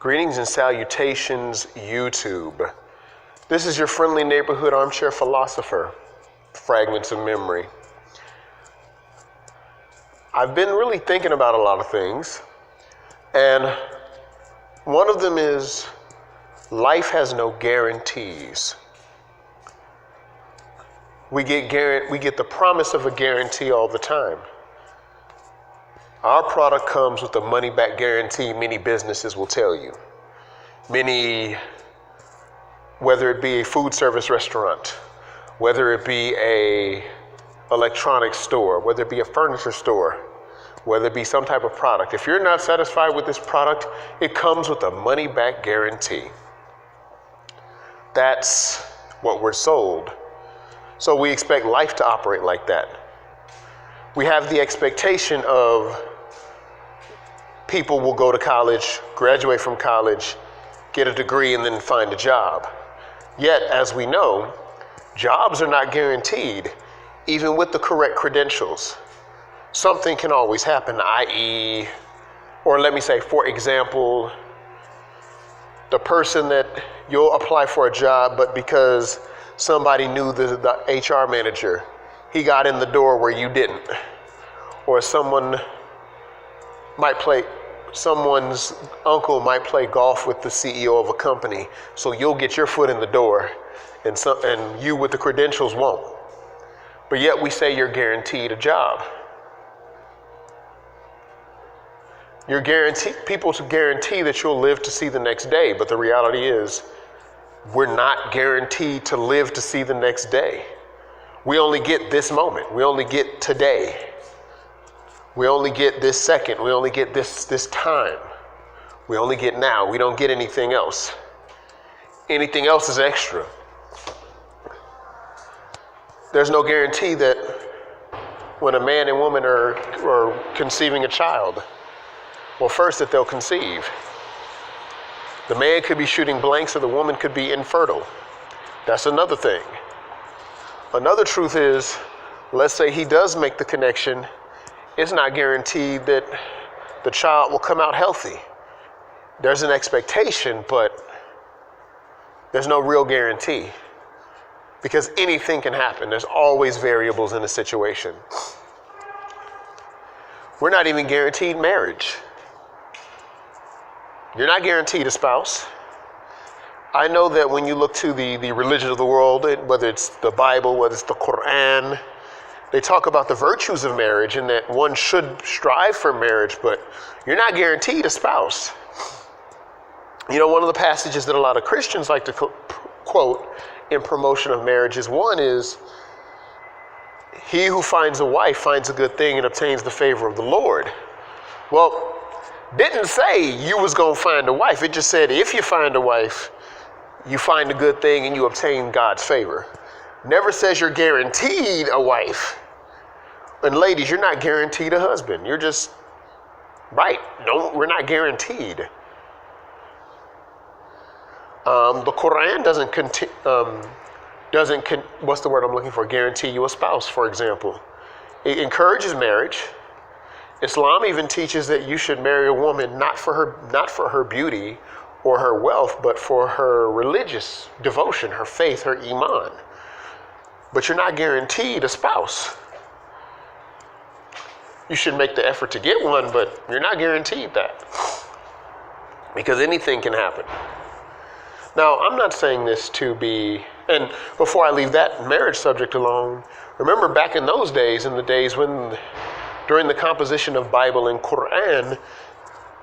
Greetings and salutations, YouTube. This is your friendly neighborhood armchair philosopher, Fragments of Memory. I've been really thinking about a lot of things, and one of them is life has no guarantees. We get the promise of a guarantee all the time. Our product comes with a money-back guarantee, many businesses will tell you. Whether it be a food service restaurant, whether it be a electronics store, whether it be a furniture store, whether it be some type of product. If you're not satisfied with this product, it comes with a money-back guarantee. That's what we're sold. So we expect life to operate like that. We have the expectation of people will go to college, graduate from college, get a degree, and then find a job. Yet, as we know, jobs are not guaranteed, even with the correct credentials. Something can always happen, i.e., or let me say, for example, the person that you'll apply for a job, but because somebody knew the HR manager, he got in the door where you didn't. Or someone's uncle might play golf with the CEO of a company, so you'll get your foot in the door, and you with the credentials won't. But yet we say you're guaranteed a job. People to guarantee that you'll live to see the next day, but the reality is we're not guaranteed to live to see the next day. We only get this moment. We only get today. We only get this second. We only get this time. We only get now. We don't get anything else. Anything else is extra. There's no guarantee that when a man and woman are conceiving a child, well, first that they'll conceive. The man could be shooting blanks or the woman could be infertile. That's another thing. Another truth is, let's say he does make the connection, it's not guaranteed that the child will come out healthy. There's an expectation, but there's no real guarantee because anything can happen. There's always variables in a situation. We're not even guaranteed marriage. You're not guaranteed a spouse. I know that when you look to the religion of the world, whether it's the Bible, whether it's the Quran, they talk about the virtues of marriage and that one should strive for marriage, but you're not guaranteed a spouse. You know, one of the passages that a lot of Christians like to quote in promotion of marriage is he who finds a wife finds a good thing and obtains the favor of the Lord. Well, didn't say you was going to find a wife. It just said if you find a wife, you find a good thing and you obtain God's favor. Never says you're guaranteed a wife. And ladies, you're not guaranteed a husband. You're just, right. No, we're not guaranteed. The Quran what's the word I'm looking for? Guarantee you a spouse, for example. It encourages marriage. Islam even teaches that you should marry a woman not for her beauty or her wealth, but for her religious devotion, her faith, her iman. But you're not guaranteed a spouse. You should make the effort to get one, but you're not guaranteed that because anything can happen. Now, I'm not saying this to be, and before I leave that marriage subject alone, remember back in those days, during the composition of Bible and Quran,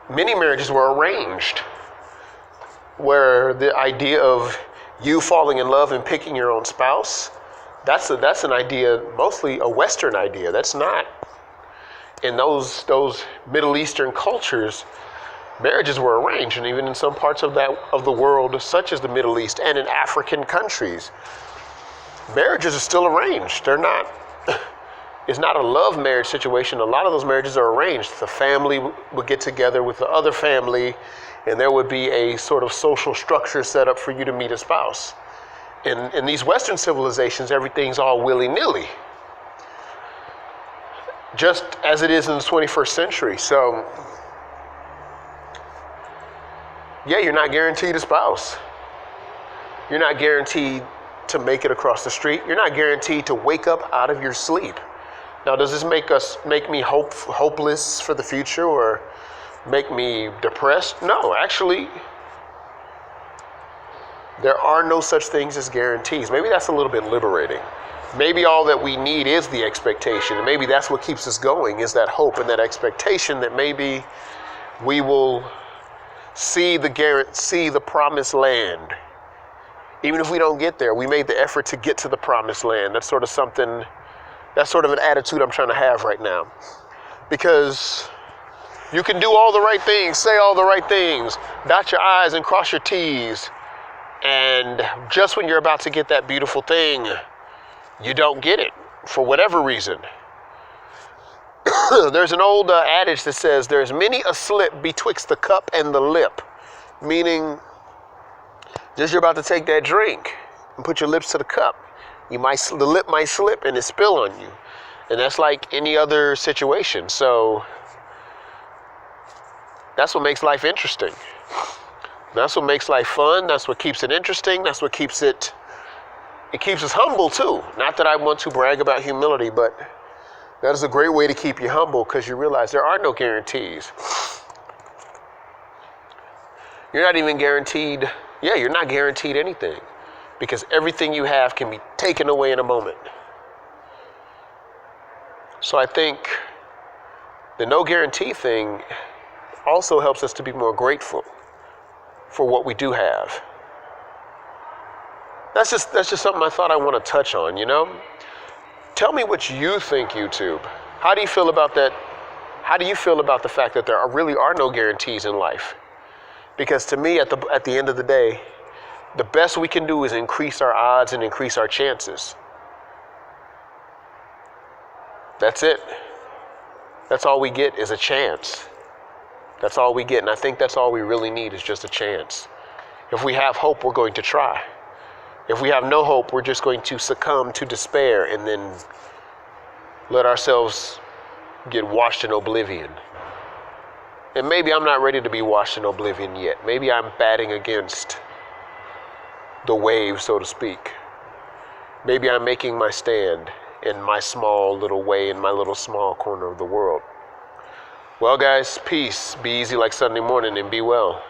many marriages were arranged, where the idea of you falling in love and picking your own spouse, that's an idea, mostly a Western idea. That's not, in those Middle Eastern cultures, marriages were arranged, and even in some parts of the world, such as the Middle East and in African countries, marriages are still arranged. It's not a love marriage situation. A lot of those marriages are arranged. The family would get together with the other family, and there would be a sort of social structure set up for you to meet a spouse. In these Western civilizations, everything's all willy-nilly, just as it is in the 21st century. So Yeah, you're not guaranteed a spouse. You're not guaranteed to make it across the street. You're not guaranteed to wake up out of your sleep. Now, does this make me hopeless for the future or make me depressed? No, actually, there are no such things as guarantees. Maybe that's a little bit liberating. Maybe all that we need is the expectation, and maybe that's what keeps us going, is that hope and that expectation that maybe we will see the promised land. Even if we don't get there, we made the effort to get to the promised land. That's sort of an attitude I'm trying to have right now. Because you can do all the right things, say all the right things, dot your I's and cross your T's, and just when you're about to get that beautiful thing, you don't get it for whatever reason. There's an old adage that says there's many a slip betwixt the cup and the lip, meaning just you're about to take that drink and put your lips to the cup. The lip might slip and it spill on you. And that's like any other situation. So that's what makes life interesting. That's what makes life fun. That's what keeps it interesting. That's what keeps us humble too. Not that I want to brag about humility, but that is a great way to keep you humble, because you realize there are no guarantees. You're not even guaranteed. Yeah, you're not guaranteed anything, because everything you have can be taken away in a moment. So I think the no guarantee thing also helps us to be more grateful for what we do have. That's just something I thought I want to touch on, you know? Tell me what you think, YouTube. How do you feel about that? How do you feel about the fact that there really are no guarantees in life? Because to me, at the end of the day, the best we can do is increase our odds and increase our chances. That's it. That's all we get is a chance. That's all we get. And I think that's all we really need is just a chance. If we have hope, we're going to try. If we have no hope, we're just going to succumb to despair and then let ourselves get washed in oblivion. And maybe I'm not ready to be washed in oblivion yet. Maybe I'm batting against the wave, so to speak. Maybe I'm making my stand in my small little way, in my little small corner of the world. Well, guys, peace. Be easy like Sunday morning and be well.